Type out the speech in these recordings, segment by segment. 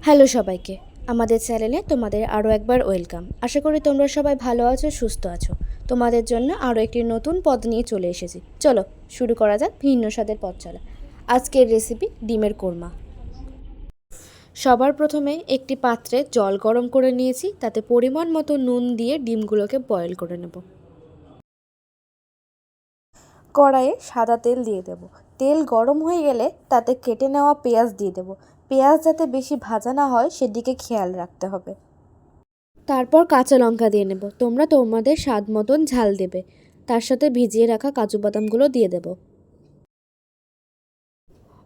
Hello সবাইকে, আমাদের চ্যানেলে তোমাদের আরও একবার ওয়েলকাম। আশা করি তোমরা সবাই ভালো আছো, সুস্থ আছো। তোমাদের জন্য আরও একটি নতুন পদ নিয়ে চলে এসেছি। চলো শুরু করা যাক ভিন্ন স্বাদের পদ চলা। আজকের রেসিপি ডিমের কোরমা। সবার প্রথমে একটি পাত্রে জল গরম করে নিয়েছি, তাতে পরিমাণ মতো নুন দিয়ে ডিমগুলোকে বয়েল করে নেব। কড়াইয়ে সাদা তেল দিয়ে দেব। তেল গরম হয়ে গেলে তাতে কেটে নেওয়া পেঁয়াজ দিয়ে দেব। পেঁয়াজ যাতে বেশি ভাজা না হয় সেদিকে খেয়াল রাখতে হবে। তারপর কাঁচা লঙ্কা দিয়ে নেব। তোমরা তোমাদের স্বাদ মতন ঝাল দেবে। তার সাথে ভিজিয়ে রাখা কাজু বাদামগুলো দিয়ে দেব।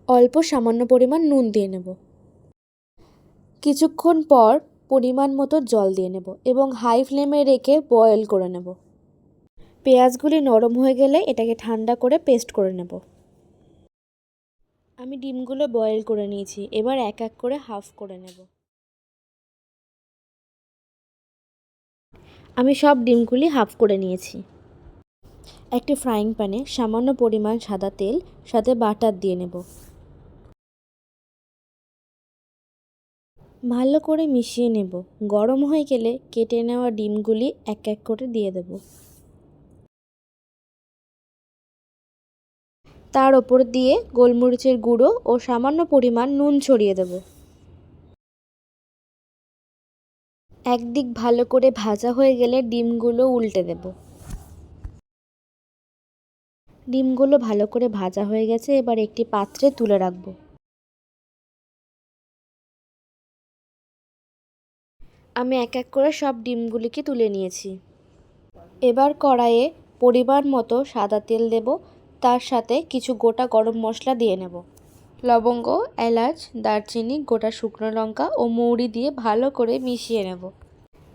অল্প সামান্য পরিমাণ নুন দিয়ে নেব। কিছুক্ষণ পর পরিমাণ মতো জল দিয়ে নেব এবং হাই ফ্লেমে রেখে বয়েল করে নেব। পেঁয়াজগুলি নরম হয়ে গেলে এটাকে ঠান্ডা করে পেস্ট করে নেব। আমি ডিমগুলো বয়েল করে নিয়েছি, এবার এক এক করে হাফ করে নেব। আমি সব ডিমগুলি হাফ করে নিয়েছি। একটি ফ্রাইং প্যানে সামান্য পরিমাণ সাদা তেল সাথে বাটার দিয়ে নেব। ভালো করে মিশিয়ে নেব। গরম হয়ে গেলে কেটে নেওয়া ডিমগুলি এক এক করে দিয়ে দেব। তার ওপর দিয়ে গোলমরিচের গুঁড়ো ও সামান্য পরিমাণ নুন ছড়িয়ে দেব। একদিক ভালো করে ভাজা হয়ে গেলে ডিমগুলো উল্টে দেব। ডিমগুলো ভালো করে ভাজা হয়ে গেছে, এবার একটি পাত্রে তুলে রাখব। আমি এক এক করে সব ডিমগুলিকে তুলে নিয়েছি। এবার কড়াইয়ে পরিমাণ মতো সাদা তেল দেব। তার সাথে কিছু গোটা গরম মশলা দিয়ে নেব। লবঙ্গ, এলাচ, দারচিনি, গোটা শুকনো লঙ্কা ও মৌরি দিয়ে ভালো করে মিশিয়ে নেব।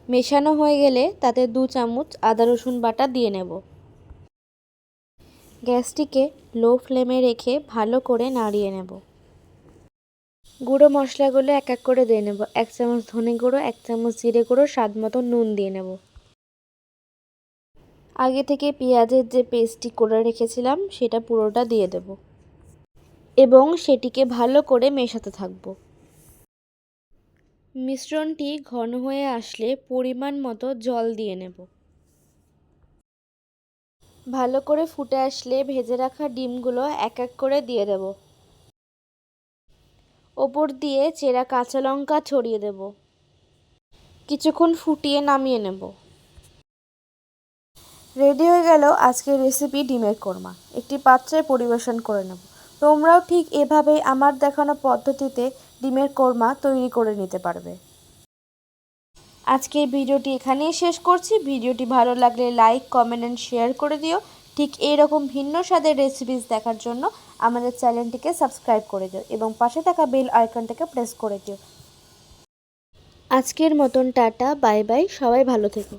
মেশানো হয়ে গেলে তাতে 2 চামচ আদা রসুন বাটা দিয়ে নেব। গ্যাসটিকে লো ফ্লেমে রেখে ভালো করে নাড়িয়ে নেব। গুঁড়ো মশলাগুলো এক এক করে দিয়ে নেব। 1 চামচ ধনে গুঁড়ো, 1 চামচ জিরে গুঁড়ো, স্বাদ মতো নুন দিয়ে নেব। আগে থেকে পেঁয়াজের যে পেস্টটি করে রেখেছিলাম সেটা পুরোটা দিয়ে দেব এবং সেটিকে ভালো করে মেশাতে থাকব। মিশ্রণটি ঘন হয়ে আসলে পরিমাণ মতো জল দিয়ে নেব। ভালো করে ফুটে আসলে ভেজে রাখা ডিমগুলো এক এক করে দিয়ে দেব। ওপর দিয়ে চেরা কাঁচা লঙ্কা ছড়িয়ে দেব। কিছুক্ষণ ফুটিয়ে নামিয়ে নেব। রেডি হয়ে গেল আজকের রেসিপি ডিমের কোরমা। একটি পাত্রে পরিবেশন করে নেব। তোমরাও ঠিক এভাবেই আমার দেখানো পদ্ধতিতে ডিমের কোরমা তৈরি করে নিতে পারবে। আজকের ভিডিওটি এখানেই শেষ করছি। ভিডিওটি ভালো লাগলে লাইক, কমেন্ট অ্যান্ড শেয়ার করে দিও। ঠিক এইরকম ভিন্ন স্বাদের রেসিপিস দেখার জন্য আমাদের চ্যানেলটিকে সাবস্ক্রাইব করে দিও এবং পাশে থাকা বেল আইকনটাকে প্রেস করে দিও। আজকের মতন টাটা, বাই বাই, সবাই ভালো থেকো।